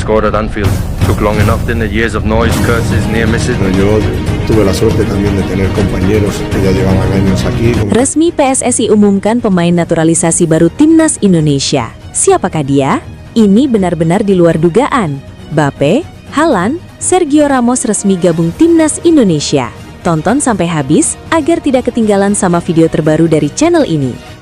scored at Anfield. Took long enough, didn't it? Years of noise, curses, near misses. Bueno, yo tuve la suerte también de tener compañeros que ya llevaban años aquí. Resmi PSSI umumkan pemain naturalisasi baru Timnas Indonesia. Siapakah dia? Ini benar-benar di luar dugaan. Mbappe, Haaland, Sergio Ramos resmi gabung Timnas Indonesia. Tonton sampai habis agar tidak ketinggalan sama video terbaru dari channel ini.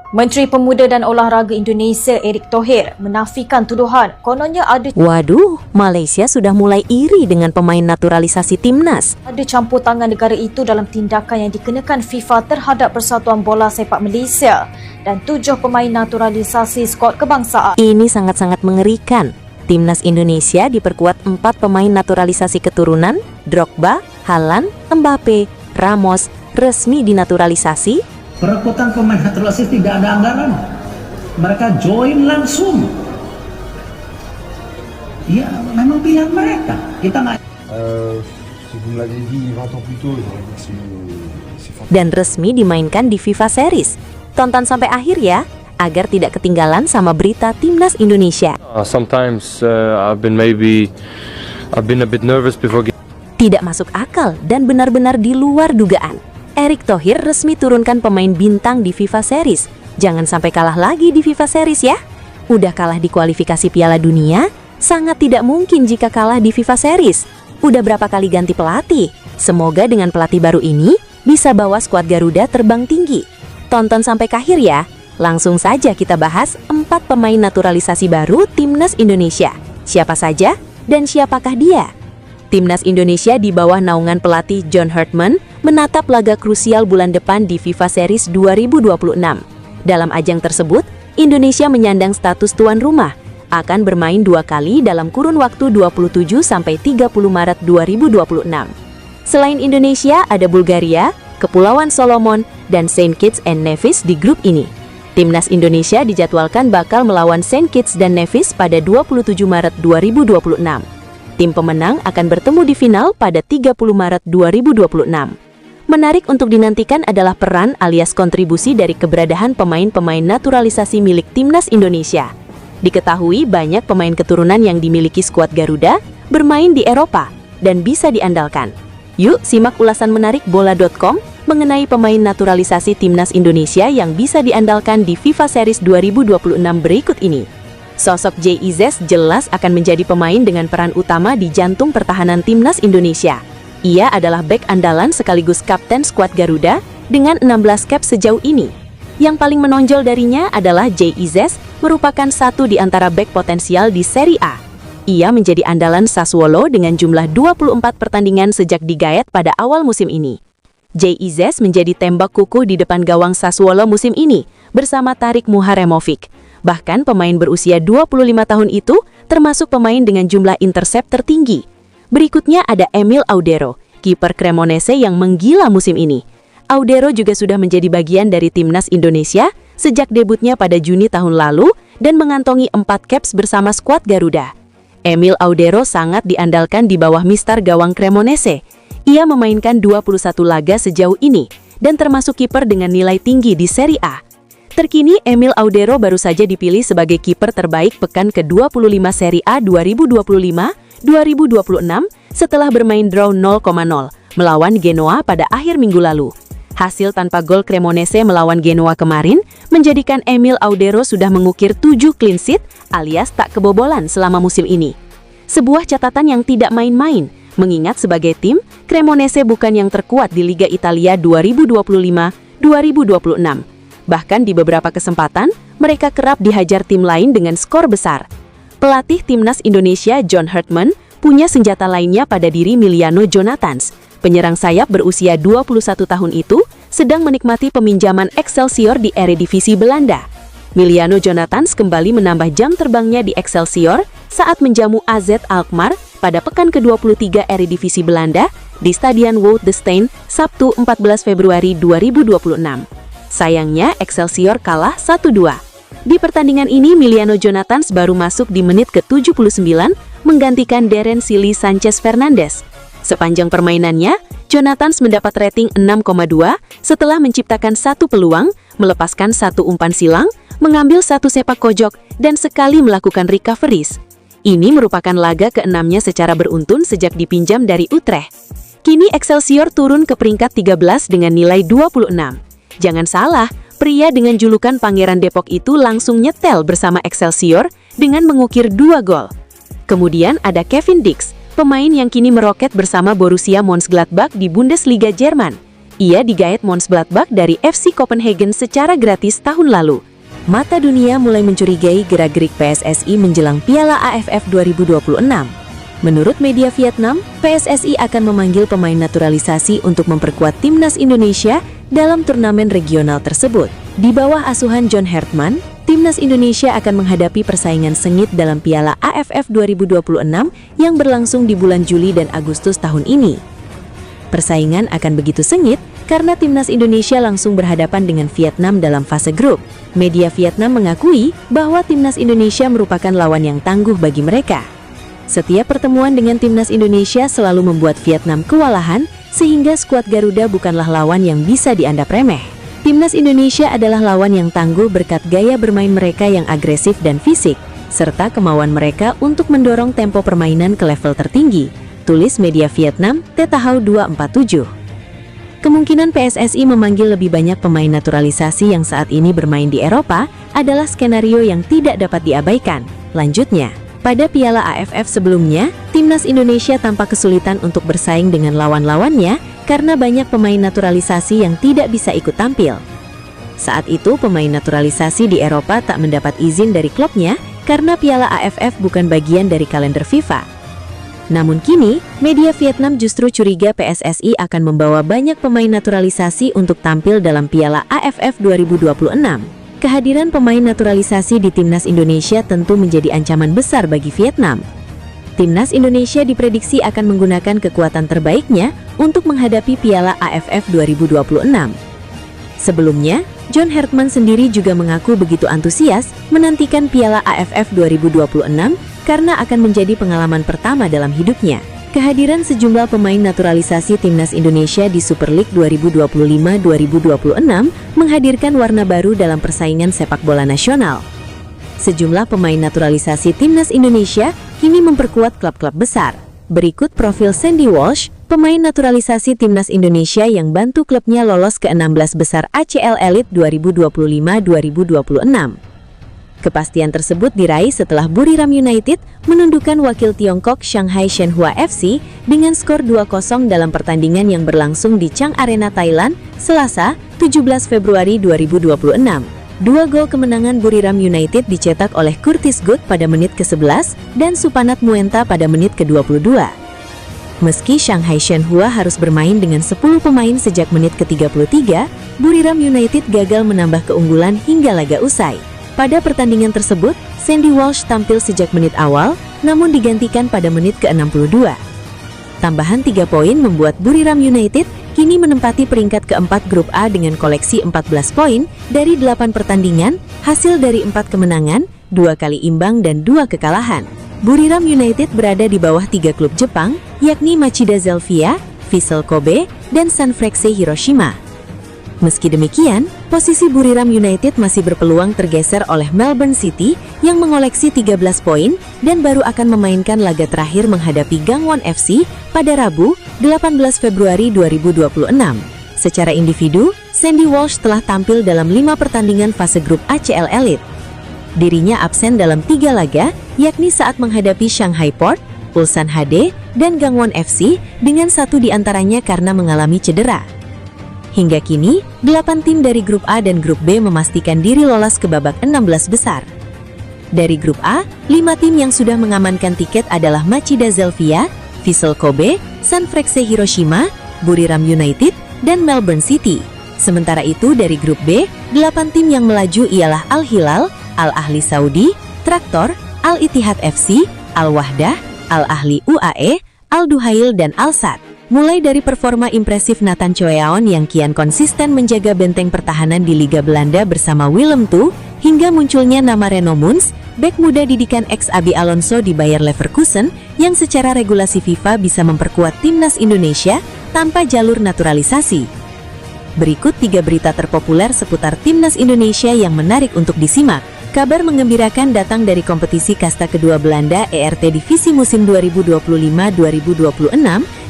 Menteri Pemuda dan Olahraga Indonesia Erick Thohir menafikan tuduhan kononnya Waduh, Malaysia sudah mulai iri dengan pemain naturalisasi Timnas. ada campur tangan negara itu dalam tindakan yang dikenakan FIFA terhadap Persatuan Bola Sepak Malaysia dan 7 pemain naturalisasi skuad kebangsaan. Ini sangat-sangat mengerikan. Timnas Indonesia diperkuat 4 pemain naturalisasi keturunan, Drogba, Haaland, Mbappe, Ramos, resmi dinaturalisasi. Perekrutan pemain naturalisasi tidak ada anggaran. Mereka join langsung. Ya, memang pilihan mereka. Kita nggak. Dan resmi dimainkan di FIFA Series. Tonton sampai akhir ya, agar tidak ketinggalan sama berita Timnas Indonesia. Sometimes I've been a bit nervous before. Tidak masuk akal dan benar-benar di luar dugaan. Erick Thohir resmi turunkan pemain bintang di FIFA Series. Jangan sampai kalah lagi di FIFA Series ya. Udah kalah di kualifikasi Piala Dunia, sangat tidak mungkin jika kalah di FIFA Series. Udah berapa kali ganti pelatih? Semoga dengan pelatih baru ini bisa bawa skuad Garuda terbang tinggi. Tonton sampai ke akhir ya. Langsung saja kita bahas 4 pemain naturalisasi baru Timnas Indonesia. Siapa saja dan siapakah dia? Timnas Indonesia di bawah naungan pelatih John Hartman menatap laga krusial bulan depan di FIFA Series 2026. Dalam ajang tersebut, Indonesia menyandang status tuan rumah, akan bermain 2 kali dalam kurun waktu 27 sampai 30 Maret 2026. Selain Indonesia, ada Bulgaria, Kepulauan Solomon, dan Saint Kitts and Nevis di grup ini. Timnas Indonesia dijadwalkan bakal melawan Saint Kitts dan Nevis pada 27 Maret 2026. Tim pemenang akan bertemu di final pada 30 Maret 2026. Menarik untuk dinantikan adalah peran alias kontribusi dari keberadaan pemain-pemain naturalisasi milik Timnas Indonesia. Diketahui banyak pemain keturunan yang dimiliki skuad Garuda bermain di Eropa dan bisa diandalkan. Yuk simak ulasan menarik bola.com mengenai pemain naturalisasi Timnas Indonesia yang bisa diandalkan di FIFA Series 2026 berikut ini. Sosok JIZ jelas akan menjadi pemain dengan peran utama di jantung pertahanan Timnas Indonesia. Ia adalah bek andalan sekaligus kapten skuad Garuda dengan 16 cap sejauh ini. Yang paling menonjol darinya adalah JIZ merupakan satu di antara bek potensial di Serie A. Ia menjadi andalan Sassuolo dengan jumlah 24 pertandingan sejak digaet pada awal musim ini. JIZ menjadi tembak kukuh di depan gawang Sassuolo musim ini bersama Tarik Muharemovic. Bahkan pemain berusia 25 tahun itu termasuk pemain dengan jumlah intercept tertinggi. Berikutnya ada Emil Audero, kiper Cremonese yang menggila musim ini. Audero juga sudah menjadi bagian dari Timnas Indonesia sejak debutnya pada Juni tahun lalu dan mengantongi 4 caps bersama skuad Garuda. Emil Audero sangat diandalkan di bawah mistar gawang Cremonese. Ia memainkan 21 laga sejauh ini dan termasuk kiper dengan nilai tinggi di Serie A. Terkini, Emil Audero baru saja dipilih sebagai kiper terbaik pekan ke-25 Serie A 2025-2026 setelah bermain draw 0-0 melawan Genoa pada akhir minggu lalu. Hasil tanpa gol Cremonese melawan Genoa kemarin menjadikan Emil Audero sudah mengukir 7 clean sheet alias tak kebobolan selama musim ini. Sebuah catatan yang tidak main-main, mengingat sebagai tim, Cremonese bukan yang terkuat di Liga Italia 2025-2026. Bahkan di beberapa kesempatan, mereka kerap dihajar tim lain dengan skor besar. Pelatih Timnas Indonesia John Hartman punya senjata lainnya pada diri Miliano Jonathans. Penyerang sayap berusia 21 tahun itu sedang menikmati peminjaman Excelsior di Eredivisie Belanda. Miliano Jonathans kembali menambah jam terbangnya di Excelsior saat menjamu AZ Alkmaar pada pekan ke-23 Eredivisie Belanda di Stadion Woudenstein, Sabtu 14 Februari 2026. Sayangnya, Excelsior kalah 1-2. Di pertandingan ini, Miliano Jonathans baru masuk di menit ke-79, menggantikan Darren Silly Sanchez Fernandes. Sepanjang permainannya, Jonathans mendapat rating 6,2 setelah menciptakan 1 peluang, melepaskan 1 umpan silang, mengambil 1 sepak pojok, dan sekali melakukan recoveries. Ini merupakan laga ke-6-nya secara beruntun sejak dipinjam dari Utrecht. Kini Excelsior turun ke peringkat 13 dengan nilai 26. Jangan salah, pria dengan julukan Pangeran Depok itu langsung nyetel bersama Excelsior dengan mengukir 2 gol. Kemudian ada Kevin Dix, pemain yang kini meroket bersama Borussia Mönchengladbach di Bundesliga Jerman. Ia digaet Mönchengladbach dari FC Copenhagen secara gratis tahun lalu. Mata dunia mulai mencurigai gerak-gerik PSSI menjelang Piala AFF 2026. Menurut media Vietnam, PSSI akan memanggil pemain naturalisasi untuk memperkuat timnas Indonesia dalam turnamen regional tersebut. Di bawah asuhan John Hertman, timnas Indonesia akan menghadapi persaingan sengit dalam Piala AFF 2026 yang berlangsung di bulan Juli dan Agustus tahun ini. Persaingan akan begitu sengit karena timnas Indonesia langsung berhadapan dengan Vietnam dalam fase grup. Media Vietnam mengakui bahwa timnas Indonesia merupakan lawan yang tangguh bagi mereka. Setiap pertemuan dengan timnas Indonesia selalu membuat Vietnam kewalahan, sehingga skuad Garuda bukanlah lawan yang bisa dianggap remeh. Timnas Indonesia adalah lawan yang tangguh berkat gaya bermain mereka yang agresif dan fisik, serta kemauan mereka untuk mendorong tempo permainan ke level tertinggi, tulis media Vietnam Tetahau 247. Kemungkinan PSSI memanggil lebih banyak pemain naturalisasi yang saat ini bermain di Eropa adalah skenario yang tidak dapat diabaikan. Lanjutnya, pada Piala AFF sebelumnya, timnas Indonesia tampak kesulitan untuk bersaing dengan lawan-lawannya karena banyak pemain naturalisasi yang tidak bisa ikut tampil. Saat itu, pemain naturalisasi di Eropa tak mendapat izin dari klubnya karena Piala AFF bukan bagian dari kalender FIFA. Namun kini, media Vietnam justru curiga PSSI akan membawa banyak pemain naturalisasi untuk tampil dalam Piala AFF 2026. Kehadiran pemain naturalisasi di timnas Indonesia tentu menjadi ancaman besar bagi Vietnam. Timnas Indonesia diprediksi akan menggunakan kekuatan terbaiknya untuk menghadapi Piala AFF 2026. Sebelumnya, John Hertman sendiri juga mengaku begitu antusias menantikan Piala AFF 2026 karena akan menjadi pengalaman pertama dalam hidupnya. Kehadiran sejumlah pemain naturalisasi timnas Indonesia di Super League 2025-2026 menghadirkan warna baru dalam persaingan sepak bola nasional. Sejumlah pemain naturalisasi timnas Indonesia kini memperkuat klub-klub besar. Berikut profil Sandy Walsh, pemain naturalisasi timnas Indonesia yang bantu klubnya lolos ke 16 besar ACL Elite 2025-2026. Kepastian tersebut diraih setelah Buriram United menundukkan wakil Tiongkok Shanghai Shenhua FC dengan skor 2-0 dalam pertandingan yang berlangsung di Chang Arena, Thailand, Selasa, 17 Februari 2026. 2 gol kemenangan Buriram United dicetak oleh Curtis Good pada menit ke-11 dan Supanat Muenta pada menit ke-22. Meski Shanghai Shenhua harus bermain dengan 10 pemain sejak menit ke-33, Buriram United gagal menambah keunggulan hingga laga usai. Pada pertandingan tersebut, Sandy Walsh tampil sejak menit awal, namun digantikan pada menit ke-62. Tambahan 3 poin membuat Buriram United kini menempati peringkat keempat grup A dengan koleksi 14 poin dari 8 pertandingan, hasil dari 4 kemenangan, 2 kali imbang dan 2 kekalahan. Buriram United berada di bawah 3 klub Jepang, yakni Machida Zelvia, Vissel Kobe, dan Sanfrecce Hiroshima. Meski demikian, posisi Buriram United masih berpeluang tergeser oleh Melbourne City yang mengoleksi 13 poin dan baru akan memainkan laga terakhir menghadapi Gangwon FC pada Rabu, 18 Februari 2026. Secara individu, Sandy Walsh telah tampil dalam 5 pertandingan fase grup ACL Elite. Dirinya absen dalam 3 laga, yakni saat menghadapi Shanghai Port, Ulsan HD, dan Gangwon FC, dengan 1 diantaranya karena mengalami cedera. Hingga kini, 8 tim dari grup A dan grup B memastikan diri lolos ke babak 16 besar. Dari grup A, 5 tim yang sudah mengamankan tiket adalah Machida Zelvia, Vissel Kobe, Sanfrecce Hiroshima, Buriram United, dan Melbourne City. Sementara itu dari grup B, 8 tim yang melaju ialah Al Hilal, Al Ahli Saudi, Traktor, Al Ittihad FC, Al Wahdah, Al Ahli UAE, Al Duhail, dan Al Sadd. Mulai dari performa impresif Nathan Choeaon yang kian konsisten menjaga benteng pertahanan di Liga Belanda bersama Willem II, hingga munculnya nama Reno Muns, bek muda didikan ex-Abi Alonso di Bayer Leverkusen, yang secara regulasi FIFA bisa memperkuat timnas Indonesia tanpa jalur naturalisasi. Berikut 3 berita terpopuler seputar timnas Indonesia yang menarik untuk disimak. Kabar menggembirakan datang dari kompetisi kasta kedua Belanda ERT Divisi musim 2025-2026,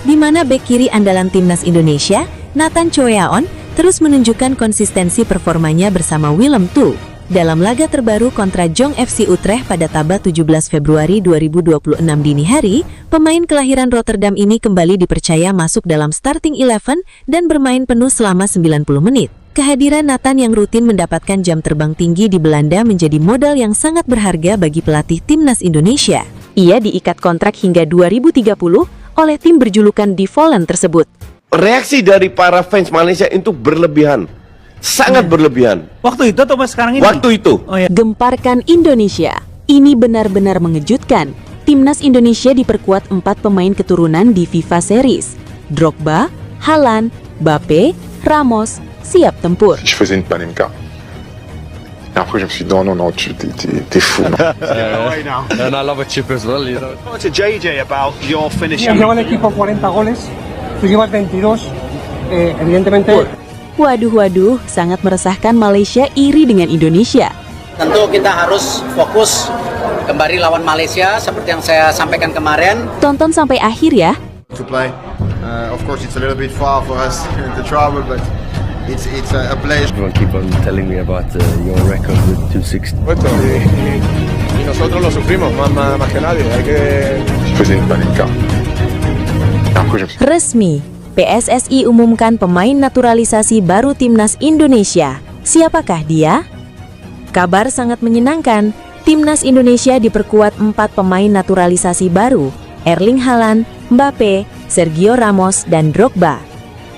di mana bek kiri andalan timnas Indonesia, Nathan Choeaon, terus menunjukkan konsistensi performanya bersama Willem II. Dalam laga terbaru kontra Jong FC Utrecht pada Taba 17 Februari 2026 dini hari, pemain kelahiran Rotterdam ini kembali dipercaya masuk dalam starting 11 dan bermain penuh selama 90 menit. Kehadiran Nathan yang rutin mendapatkan jam terbang tinggi di Belanda menjadi modal yang sangat berharga bagi pelatih timnas Indonesia. Ia diikat kontrak hingga 2030 oleh tim berjulukan Die Vollen tersebut. Reaksi dari para fans Malaysia itu berlebihan, sangat berlebihan. Waktu itu atau pas sekarang ini? Waktu itu. Oh, ya. Gemparkan Indonesia. Ini benar-benar mengejutkan. Timnas Indonesia diperkuat 4 pemain keturunan di FIFA Series. Drogba, Haaland, Mbappé, Ramos, siap tempur. Je faisais une panenka. Et après, je me suis dit, non, t'es fou. And I love a chip as well, you know. To JJ about your finishing. Lleva el equipo 40 goles, tú llevas 22, evidentemente. Waduh, sangat meresahkan. Malaysia iri dengan Indonesia. Tentu kita harus fokus kembali lawan Malaysia seperti yang saya sampaikan kemarin. Tonton sampai akhir ya. To play. Of course, it's a little bit far for us to travel, but it's a place. Everyone keep on telling me about your record with 260. Y nosotros lo sufrimos más que nadie. Hay que. Je faisais une panenka. Et après, je me suis Resmi, PSSI umumkan pemain naturalisasi baru timnas Indonesia. Siapakah dia? Kabar sangat menyenangkan. Timnas Indonesia diperkuat 4 pemain naturalisasi baru, Erling Haaland, Mbappé, Sergio Ramos, dan Drogba.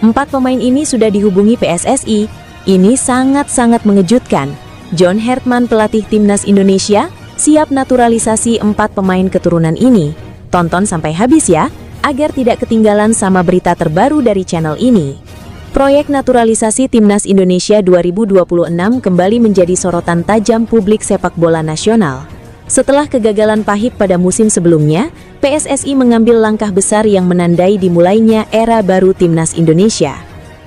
4 pemain ini sudah dihubungi PSSI. Ini sangat-sangat mengejutkan. John Hertman, pelatih timnas Indonesia, siap naturalisasi 4 pemain keturunan ini. Tonton sampai habis ya, agar tidak ketinggalan sama berita terbaru dari channel ini. Proyek naturalisasi timnas Indonesia 2026 kembali menjadi sorotan tajam publik sepak bola nasional. Setelah kegagalan pahit pada musim sebelumnya, PSSI mengambil langkah besar yang menandai dimulainya era baru timnas Indonesia.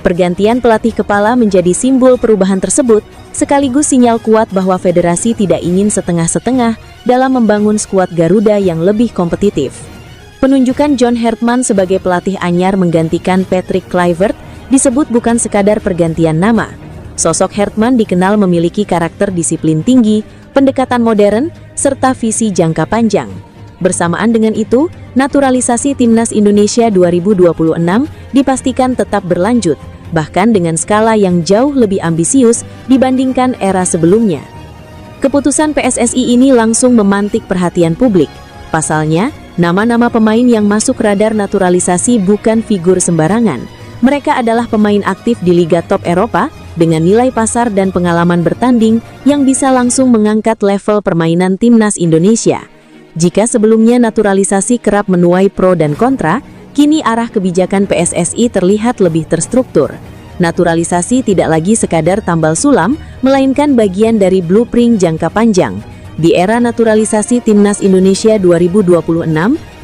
Pergantian pelatih kepala menjadi simbol perubahan tersebut, sekaligus sinyal kuat bahwa federasi tidak ingin setengah-setengah dalam membangun skuad Garuda yang lebih kompetitif. Penunjukan John Hertman sebagai pelatih anyar menggantikan Patrick Kluivert disebut bukan sekadar pergantian nama. Sosok Hertman dikenal memiliki karakter disiplin tinggi, pendekatan modern, serta visi jangka panjang. Bersamaan dengan itu, naturalisasi timnas Indonesia 2026 dipastikan tetap berlanjut, bahkan dengan skala yang jauh lebih ambisius dibandingkan era sebelumnya. Keputusan PSSI ini langsung memantik perhatian publik. Pasalnya, nama-nama pemain yang masuk radar naturalisasi bukan figur sembarangan. Mereka adalah pemain aktif di Liga Top Eropa dengan nilai pasar dan pengalaman bertanding yang bisa langsung mengangkat level permainan timnas Indonesia. Jika sebelumnya naturalisasi kerap menuai pro dan kontra, kini arah kebijakan PSSI terlihat lebih terstruktur. Naturalisasi tidak lagi sekadar tambal sulam, melainkan bagian dari blueprint jangka panjang. Di era naturalisasi timnas Indonesia 2026,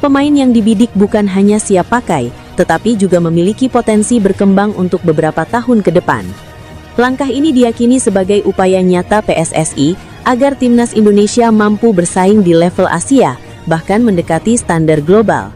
pemain yang dibidik bukan hanya siap pakai, tetapi juga memiliki potensi berkembang untuk beberapa tahun ke depan. Langkah ini diyakini sebagai upaya nyata PSSI agar timnas Indonesia mampu bersaing di level Asia, bahkan mendekati standar global.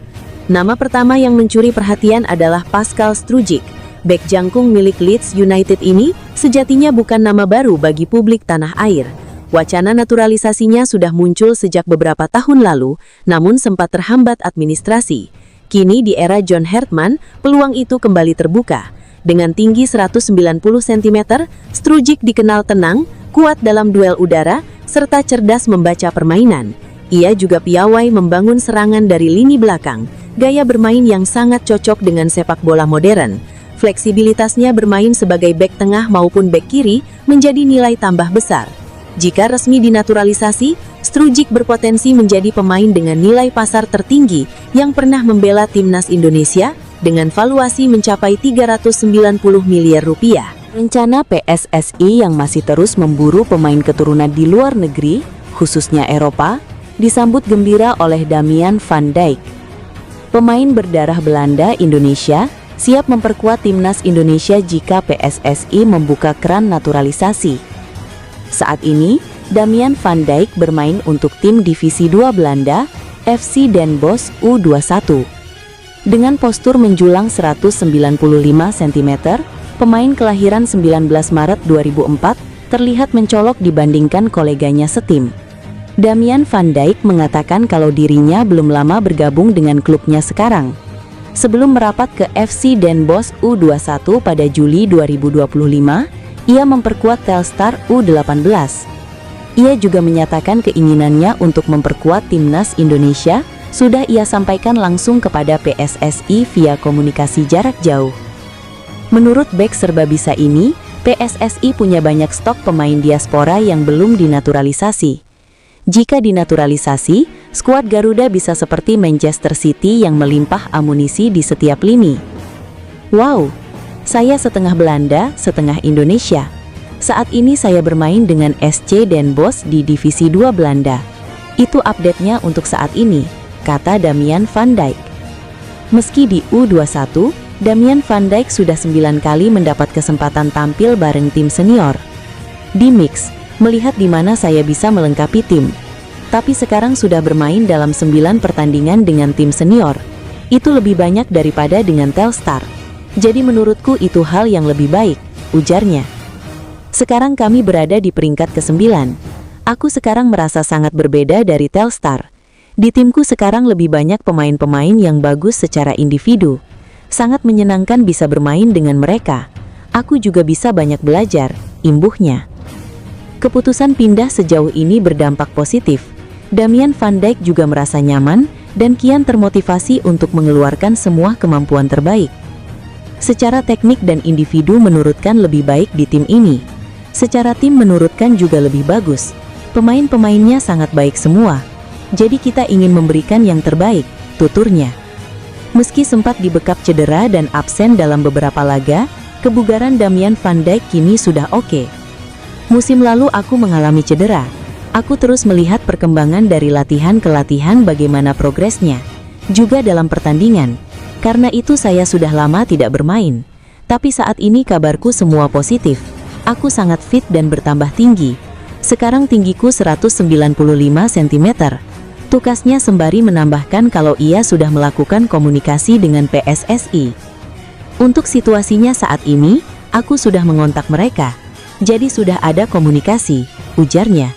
Nama pertama yang mencuri perhatian adalah Pascal Strujic. Bek jangkung milik Leeds United ini sejatinya bukan nama baru bagi publik tanah air. Wacana naturalisasinya sudah muncul sejak beberapa tahun lalu, namun sempat terhambat administrasi. Kini di era John Hertman, peluang itu kembali terbuka. Dengan tinggi 190 cm, Strujic dikenal tenang, kuat dalam duel udara, serta cerdas membaca permainan. Ia juga piawai membangun serangan dari lini belakang, gaya bermain yang sangat cocok dengan sepak bola modern. Fleksibilitasnya bermain sebagai bek tengah maupun bek kiri menjadi nilai tambah besar. Jika resmi dinaturalisasi, Strujic berpotensi menjadi pemain dengan nilai pasar tertinggi yang pernah membela timnas Indonesia dengan valuasi mencapai 390 miliar rupiah. Rencana PSSI yang masih terus memburu pemain keturunan di luar negeri, khususnya Eropa, disambut gembira oleh Damian van Dijk. Pemain berdarah Belanda Indonesia siap memperkuat timnas Indonesia jika PSSI membuka keran naturalisasi. Saat ini, Damian van Dijk bermain untuk tim Divisi 2 Belanda, FC Den Bosch U21. Dengan postur menjulang 195 cm, pemain kelahiran 19 Maret 2004 terlihat mencolok dibandingkan koleganya setim. Damian van Dijk mengatakan kalau dirinya belum lama bergabung dengan klubnya sekarang. Sebelum merapat ke FC Den Bosch U21 pada Juli 2025, ia memperkuat Telstar U18. Ia juga menyatakan keinginannya untuk memperkuat timnas Indonesia sudah ia sampaikan langsung kepada PSSI via komunikasi jarak jauh. Menurut bek serbabisa ini, PSSI punya banyak stok pemain diaspora yang belum dinaturalisasi. Jika dinaturalisasi, skuad Garuda bisa seperti Manchester City yang melimpah amunisi di setiap lini. Wow, saya setengah Belanda, setengah Indonesia. Saat ini saya bermain dengan SC Den Bosch di Divisi 2 Belanda. Itu update-nya untuk saat ini, kata Damian van Dijk. Meski di U21, Damian van Dijk sudah 9 kali mendapat kesempatan tampil bareng tim senior. Di mix, melihat di mana saya bisa melengkapi tim. Tapi sekarang sudah bermain dalam 9 pertandingan dengan tim senior. Itu lebih banyak daripada dengan Telstar. Jadi menurutku itu hal yang lebih baik, ujarnya. Sekarang kami berada di peringkat ke-9. Aku sekarang merasa sangat berbeda dari Telstar. Di timku sekarang lebih banyak pemain-pemain yang bagus secara individu. Sangat menyenangkan bisa bermain dengan mereka. Aku juga bisa banyak belajar, imbuhnya. Keputusan pindah sejauh ini berdampak positif. Damian van Dijk juga merasa nyaman dan kian termotivasi untuk mengeluarkan semua kemampuan terbaik. Secara teknik dan individu menurutkan lebih baik di tim ini. Secara tim menurutkan juga lebih bagus. Pemain-pemainnya sangat baik semua. Jadi kita ingin memberikan yang terbaik, tuturnya. Meski sempat dibekap cedera dan absen dalam beberapa laga, kebugaran Damian van Dijk kini sudah oke. Musim lalu aku mengalami cedera. Aku terus melihat perkembangan dari latihan ke latihan bagaimana progresnya, juga dalam pertandingan. Karena itu saya sudah lama tidak bermain. Tapi saat ini kabarku semua positif. Aku sangat fit dan bertambah tinggi. Sekarang tinggiku 195 cm. Tukasnya sembari menambahkan kalau ia sudah melakukan komunikasi dengan PSSI. Untuk situasinya saat ini, aku sudah mengontak mereka. Jadi sudah ada komunikasi, ujarnya.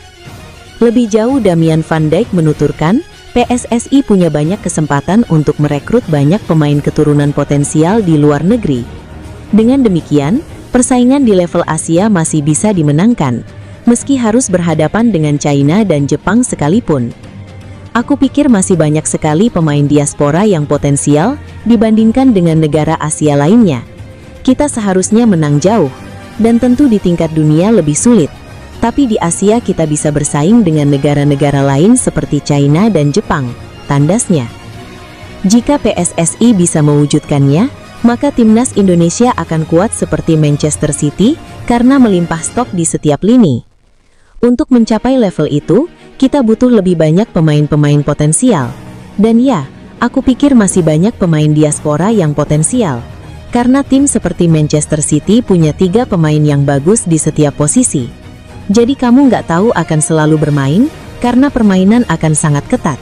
Lebih jauh Damian van Dijk menuturkan, PSSI punya banyak kesempatan untuk merekrut banyak pemain keturunan potensial di luar negeri. Dengan demikian, persaingan di level Asia masih bisa dimenangkan, meski harus berhadapan dengan China dan Jepang sekalipun. Aku pikir masih banyak sekali pemain diaspora yang potensial dibandingkan dengan negara Asia lainnya. Kita seharusnya menang jauh, dan tentu di tingkat dunia lebih sulit. Tapi di Asia kita bisa bersaing dengan negara-negara lain seperti China dan Jepang, tandasnya. Jika PSSI bisa mewujudkannya, maka timnas Indonesia akan kuat seperti Manchester City karena melimpah stok di setiap lini. Untuk mencapai level itu, kita butuh lebih banyak pemain-pemain potensial. Dan ya, aku pikir masih banyak pemain diaspora yang potensial. Karena tim seperti Manchester City punya 3 pemain yang bagus di setiap posisi. Jadi kamu nggak tahu akan selalu bermain, karena permainan akan sangat ketat.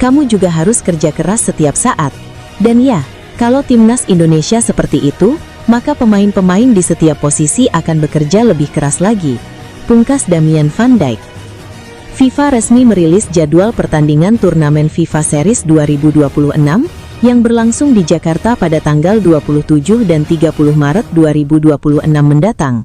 Kamu juga harus kerja keras setiap saat. Dan ya, kalau timnas Indonesia seperti itu, maka pemain-pemain di setiap posisi akan bekerja lebih keras lagi. Pungkas Damian van Dijk. FIFA resmi merilis jadwal pertandingan turnamen FIFA Series 2026 yang berlangsung di Jakarta pada tanggal 27 dan 30 Maret 2026 mendatang.